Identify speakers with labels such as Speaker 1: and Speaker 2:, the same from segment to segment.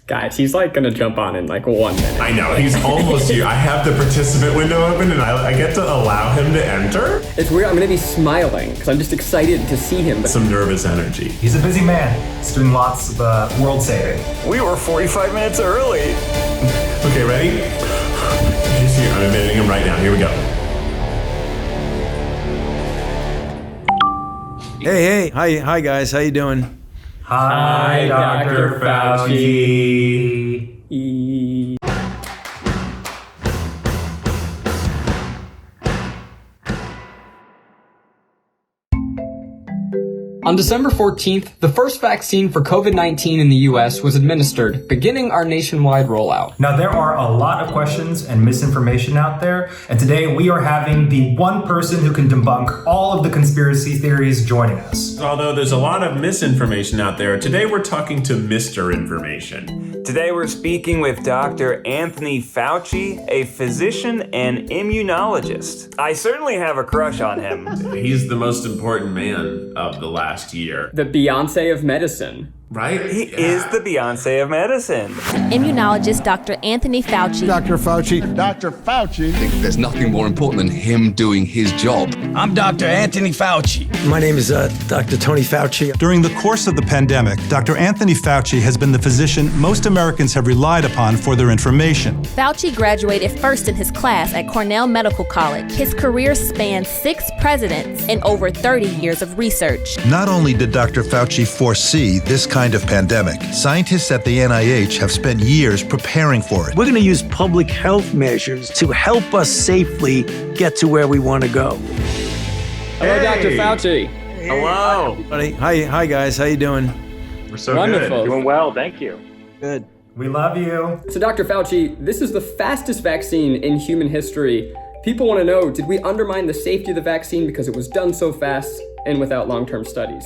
Speaker 1: Guys, he's like gonna jump on in like 1 minute.
Speaker 2: I know, he's almost here. I have the participant window open and I get to allow him to enter.
Speaker 1: It's weird, I'm gonna be smiling because I'm just excited to see him.
Speaker 2: Some nervous energy.
Speaker 3: He's a busy man. He's doing lots of world saving.
Speaker 4: We were 45 minutes early.
Speaker 2: Okay, ready? He's here, I'm admitting him right now. Here we go.
Speaker 5: Hey, hi guys, how you doing?
Speaker 3: Hi, Dr. Fauci.
Speaker 6: On December 14th, the first vaccine for COVID-19 in the US was administered, beginning our nationwide rollout.
Speaker 3: Now, there are a lot of questions and misinformation out there, and today we are having the one person who can debunk all of the conspiracy theories joining us.
Speaker 2: Although there's a lot of misinformation out there, today we're talking to Mr. Information.
Speaker 4: Today we're speaking with Dr. Anthony Fauci, a physician and immunologist. I certainly have a crush on him.
Speaker 2: He's the most important man of the last year.
Speaker 1: The Beyonce of medicine.
Speaker 2: Right?
Speaker 4: He is the Beyonce of medicine.
Speaker 7: Immunologist Dr. Anthony Fauci.
Speaker 8: Dr. Fauci. Dr. Fauci.
Speaker 9: I think there's nothing more important than him doing his job.
Speaker 10: I'm Dr. Anthony Fauci.
Speaker 11: My name is Dr. Tony Fauci.
Speaker 12: During the course of the pandemic, Dr. Anthony Fauci has been the physician most Americans have relied upon for their information.
Speaker 7: Fauci graduated first in his class at Cornell Medical College. His career spans 6 presidents and over 30 years of research.
Speaker 13: Not only did Dr. Fauci foresee this kind of pandemic, scientists at the NIH have spent years preparing for it.
Speaker 11: We're going to use public health measures to help us safely get to where we want to go.
Speaker 1: Hello, Dr. Fauci.
Speaker 4: Hello.
Speaker 5: Hi guys, how you doing?
Speaker 2: We're so
Speaker 1: Wonderful.
Speaker 2: good.
Speaker 14: Doing well, thank you.
Speaker 11: Good.
Speaker 3: We love you.
Speaker 1: So Dr. Fauci, this is the fastest vaccine in human history. People want to know, did we undermine the safety of the vaccine because it was done so fast and without long-term studies?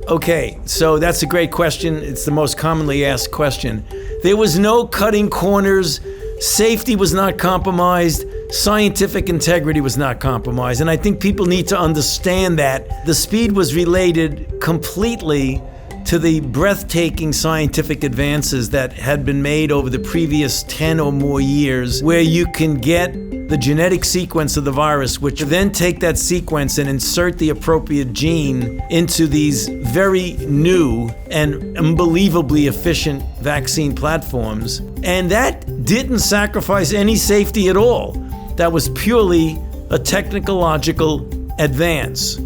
Speaker 5: Okay, so that's a great question. It's the most commonly asked question. There was no cutting corners. Safety was not compromised. Scientific integrity was not compromised. And I think people need to understand that the speed was related completely to the breathtaking scientific advances that had been made over the previous 10 or more years, where you can get the genetic sequence of the virus, which then take that sequence and insert the appropriate gene into these very new and unbelievably efficient vaccine platforms. And that didn't sacrifice any safety at all. That was purely a technological advance.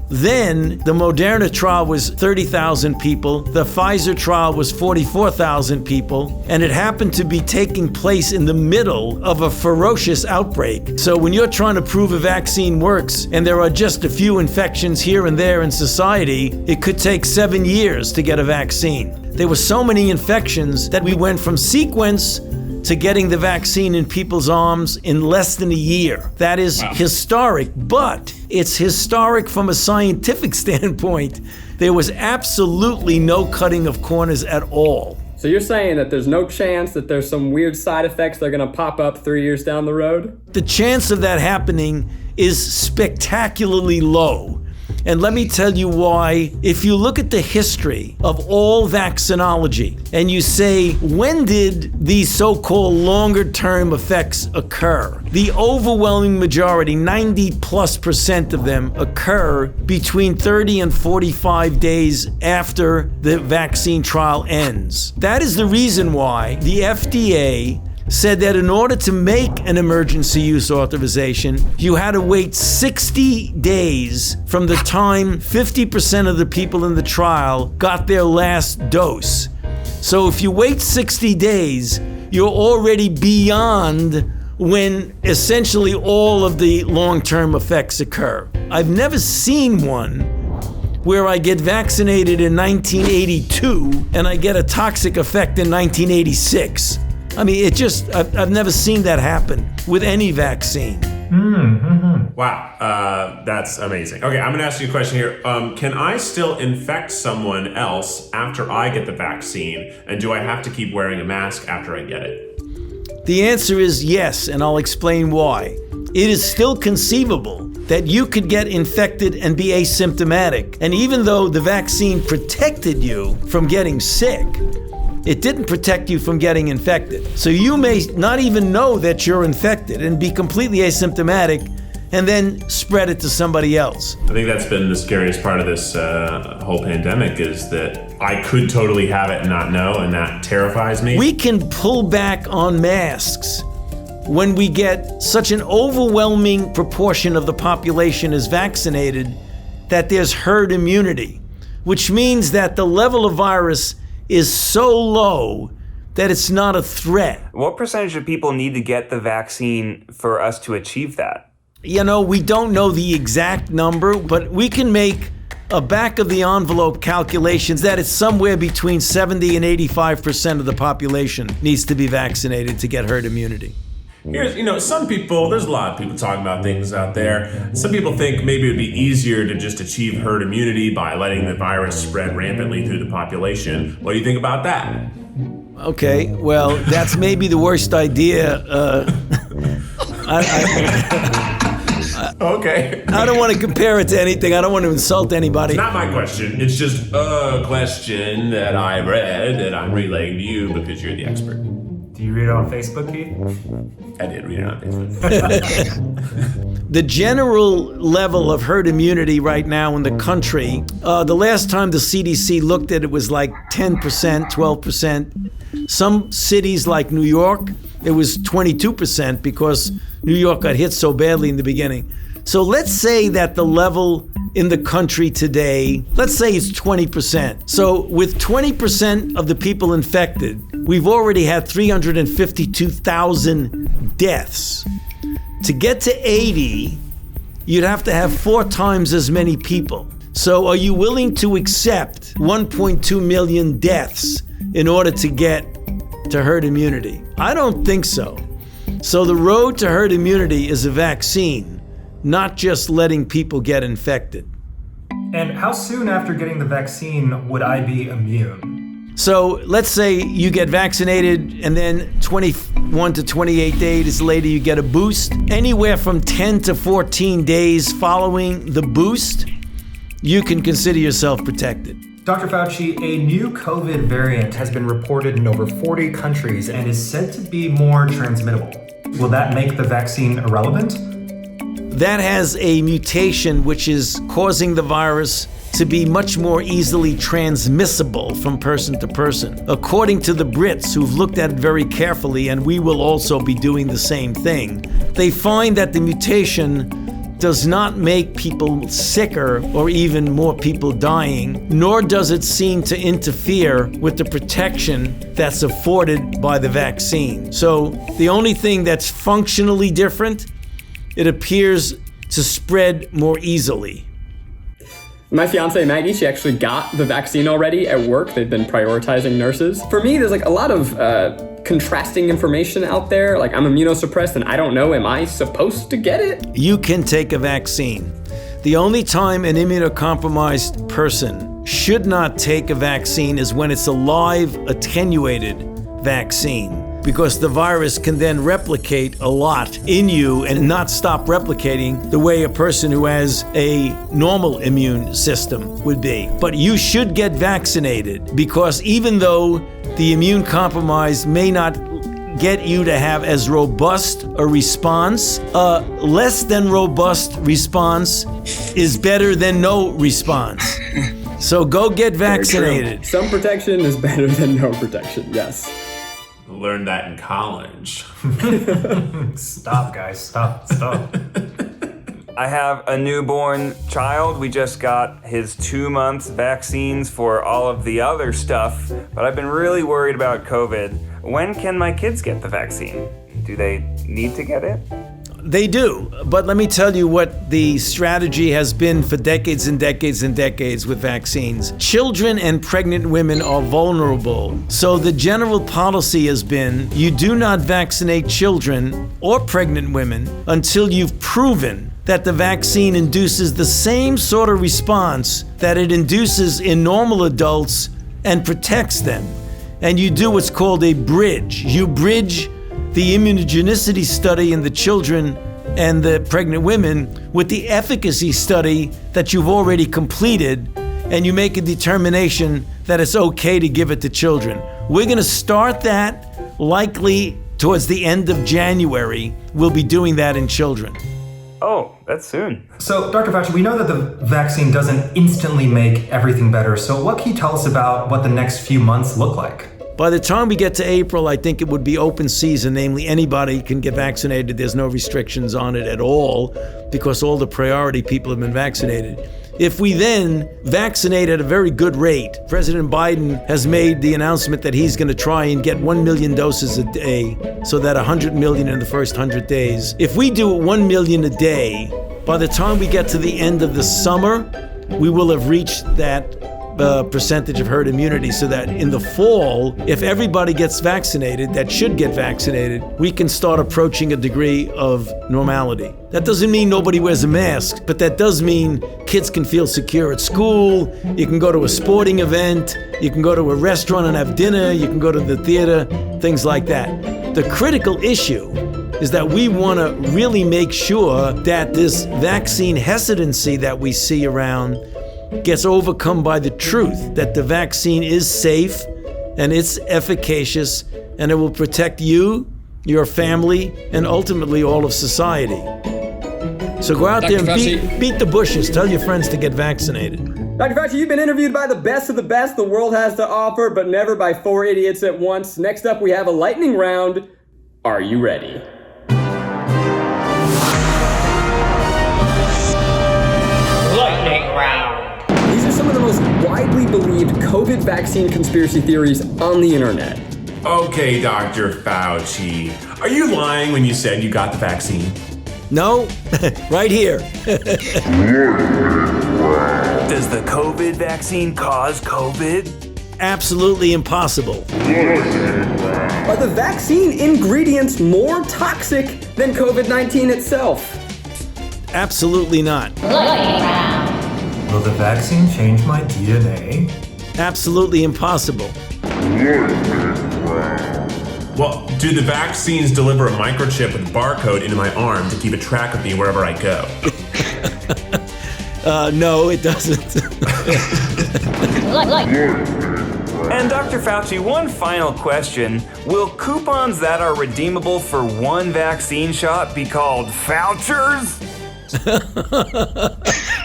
Speaker 5: Then the Moderna trial was 30,000 people. The Pfizer trial was 44,000 people. And it happened to be taking place in the middle of a ferocious outbreak. So when you're trying to prove a vaccine works and there are just a few infections here and there in society, it could take 7 years to get a vaccine. There were so many infections that we went from sequence to getting the vaccine in people's arms in less than a year. That is historic, but it's historic from a scientific standpoint. There was absolutely no cutting of corners at all.
Speaker 1: So you're saying that there's no chance that there's some weird side effects that are gonna pop up 3 years down the road?
Speaker 5: The chance of that happening is spectacularly low. And let me tell you why. If you look at the history of all vaccinology and you say, when did these so-called longer-term effects occur? The overwhelming majority, 90+% of them, occur between 30 and 45 days after the vaccine trial ends. That is the reason why the FDA said that in order to make an emergency use authorization, you had to wait 60 days from the time 50% of the people in the trial got their last dose. So if you wait 60 days, you're already beyond when essentially all of the long-term effects occur. I've never seen one where I get vaccinated in 1982 and I get a toxic effect in 1986. I mean, I've never seen that happen with any vaccine.
Speaker 2: Wow, that's amazing. Okay, I'm gonna ask you a question here. Can I still infect someone else after I get the vaccine? And do I have to keep wearing a mask after I get it?
Speaker 5: The answer is yes, and I'll explain why. It is still conceivable that you could get infected and be asymptomatic. And even though the vaccine protected you from getting sick, it didn't protect you from getting infected. So you may not even know that you're infected and be completely asymptomatic and then spread it to somebody else.
Speaker 2: I think that's been the scariest part of this whole pandemic, is that I could totally have it and not know, and that terrifies me.
Speaker 5: We can pull back on masks when we get such an overwhelming proportion of the population is vaccinated that there's herd immunity, which means that the level of virus is so low that it's not a threat.
Speaker 4: What percentage of people need to get the vaccine for us to achieve that?
Speaker 5: You know, we don't know the exact number, but we can make a back of the envelope calculations that it's somewhere between 70 and 85% of the population needs to be vaccinated to get herd immunity.
Speaker 2: Here's, some people, there's a lot of people talking about things out there. Some people think maybe it would be easier to just achieve herd immunity by letting the virus spread rampantly through the population. What do you think about that?
Speaker 5: Okay, well, that's maybe the worst idea.
Speaker 2: Okay.
Speaker 5: I don't want to compare it to anything. I don't want to insult anybody.
Speaker 2: It's not my question. It's just a question that I read that I'm relaying to you because you're the expert.
Speaker 3: Do you read it on Facebook, Keith?
Speaker 2: I did read it on Facebook.
Speaker 5: The general level of herd immunity right now in the country, the last time the CDC looked at it was like 10%, 12%. Some cities like New York, it was 22% because New York got hit so badly in the beginning. So let's say that the level in the country today, let's say it's 20%. So with 20% of the people infected, we've already had 352,000 deaths. To get to 80, you'd have to have 4 times as many people. So are you willing to accept 1.2 million deaths in order to get to herd immunity? I don't think so. So the road to herd immunity is a vaccine, not just letting people get infected.
Speaker 3: And how soon after getting the vaccine would I be immune?
Speaker 5: So let's say you get vaccinated and then 21 to 28 days later you get a boost. Anywhere from 10 to 14 days following the boost, you can consider yourself protected.
Speaker 3: Dr. Fauci, a new COVID variant has been reported in over 40 countries and is said to be more transmittable. Will that make the vaccine irrelevant?
Speaker 5: That has a mutation which is causing the virus to be much more easily transmissible from person to person. According to the Brits, who've looked at it very carefully, and we will also be doing the same thing, they find that the mutation does not make people sicker or even more people dying, nor does it seem to interfere with the protection that's afforded by the vaccine. So the only thing that's functionally different, it appears to spread more easily.
Speaker 1: My fiance Maggie, she actually got the vaccine already at work. They've been prioritizing nurses. For me, there's like a lot of contrasting information out there. Like I'm immunosuppressed and I don't know, am I supposed to get it?
Speaker 5: You can take a vaccine. The only time an immunocompromised person should not take a vaccine is when it's a live, attenuated vaccine, because the virus can then replicate a lot in you and not stop replicating the way a person who has a normal immune system would be. But you should get vaccinated, because even though the immune compromise may not get you to have as robust a response, a less than robust response is better than no response. So go get vaccinated.
Speaker 1: Some protection is better than no protection, yes.
Speaker 2: Learned that in college.
Speaker 3: Stop, guys. Stop.
Speaker 4: I have a newborn child. We just got his 2 months vaccines for all of the other stuff, but I've been really worried about COVID. When can my kids get the vaccine? Do they need to get it?
Speaker 5: They do, but let me tell you what the strategy has been for decades and decades and decades with vaccines. Children and pregnant women are vulnerable, so the general policy has been you do not vaccinate children or pregnant women until you've proven that the vaccine induces the same sort of response that it induces in normal adults and protects them. And you do what's called a bridge. You bridge the immunogenicity study in the children and the pregnant women with the efficacy study that you've already completed, and you make a determination that it's okay to give it to children. We're going to start that likely towards the end of January. We'll be doing that in children.
Speaker 4: Oh, that's soon.
Speaker 3: So, Dr. Fauci, we know that the vaccine doesn't instantly make everything better. So what can you tell us about what the next few months look like?
Speaker 5: By the time we get to April, I think it would be open season, namely anybody can get vaccinated. There's no restrictions on it at all because all the priority people have been vaccinated. If we then vaccinate at a very good rate, President Biden has made the announcement that he's going to try and get 1 million doses a day, so that 100 million in the first 100 days. If we do 1 million a day, by the time we get to the end of the summer, we will have reached that percentage of herd immunity, so that in the fall, if everybody gets vaccinated, that should get vaccinated, we can start approaching a degree of normality. That doesn't mean nobody wears a mask, but that does mean kids can feel secure at school, you can go to a sporting event, you can go to a restaurant and have dinner, you can go to the theater, things like that. The critical issue is that we want to really make sure that this vaccine hesitancy that we see around gets overcome by the truth that the vaccine is safe and it's efficacious and it will protect you, your family, and ultimately all of society. So go out there and beat the bushes. Tell your friends to get vaccinated.
Speaker 1: Dr. Fauci, you've been interviewed by the best of the best the world has to offer, but never by 4 idiots at once. Next up, we have a lightning round. Are you ready?
Speaker 14: Lightning round.
Speaker 1: These are some of the most widely believed COVID vaccine conspiracy theories on the internet.
Speaker 2: Okay, Dr. Fauci. Are you lying when you said you got the vaccine?
Speaker 5: No, right here.
Speaker 4: Does the COVID vaccine cause COVID?
Speaker 5: Absolutely impossible.
Speaker 1: Are the vaccine ingredients more toxic than COVID-19 itself?
Speaker 5: Absolutely not.
Speaker 3: Will the vaccine change my DNA?
Speaker 5: Absolutely impossible.
Speaker 2: Well, do the vaccines deliver a microchip with a barcode into my arm to keep a track of me wherever I go?
Speaker 5: No, it doesn't.
Speaker 4: And Dr. Fauci, one final question. Will coupons that are redeemable for one vaccine shot be called vouchers?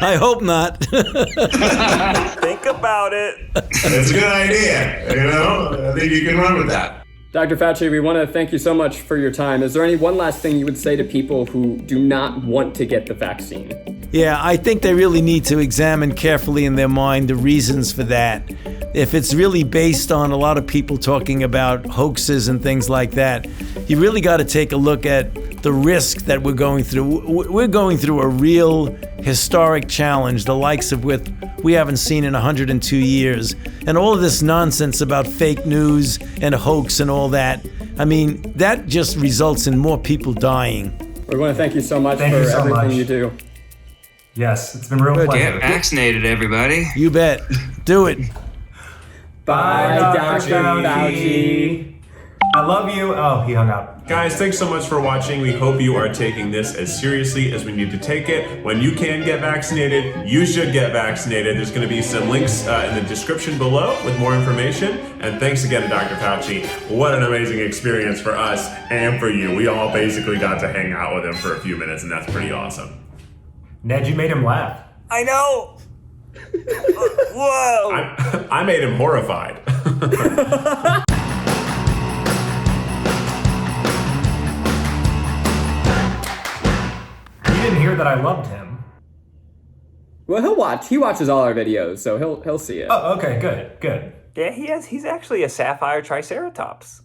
Speaker 5: I hope not.
Speaker 4: Think about it.
Speaker 2: That's a good idea. You know, I think you can run with that.
Speaker 1: Dr. Fauci, we want to thank you so much for your time. Is there any one last thing you would say to people who do not want to get the vaccine?
Speaker 5: Yeah, I think they really need to examine carefully in their mind the reasons for that. If it's really based on a lot of people talking about hoaxes and things like that, you really got to take a look at the risk that we're going through. We're going through a real historic challenge, the likes of which we haven't seen in 102 years. And all of this nonsense about fake news and hoax and all that, I mean, that just results in more people dying.
Speaker 1: We want to thank you so much for everything you do.
Speaker 3: Yes, it's been a real pleasure.
Speaker 15: Get vaccinated, everybody.
Speaker 5: You bet. Do it.
Speaker 3: Bye, Dr. Fauci. I love you. Oh, he hung up.
Speaker 2: Guys, thanks so much for watching. We hope you are taking this as seriously as we need to take it. When you can get vaccinated, you should get vaccinated. There's going to be some links in the description below with more information. And thanks again to Dr. Fauci. What an amazing experience for us and for you. We all basically got to hang out with him for a few minutes, and that's pretty awesome.
Speaker 3: Ned, you made him laugh.
Speaker 4: I know. Whoa.
Speaker 2: I made him horrified.
Speaker 3: You didn't hear that I loved him.
Speaker 1: Well, he'll watch. He watches all our videos, so he'll see it.
Speaker 3: Oh, okay, good.
Speaker 4: Yeah, he's actually a sapphire triceratops.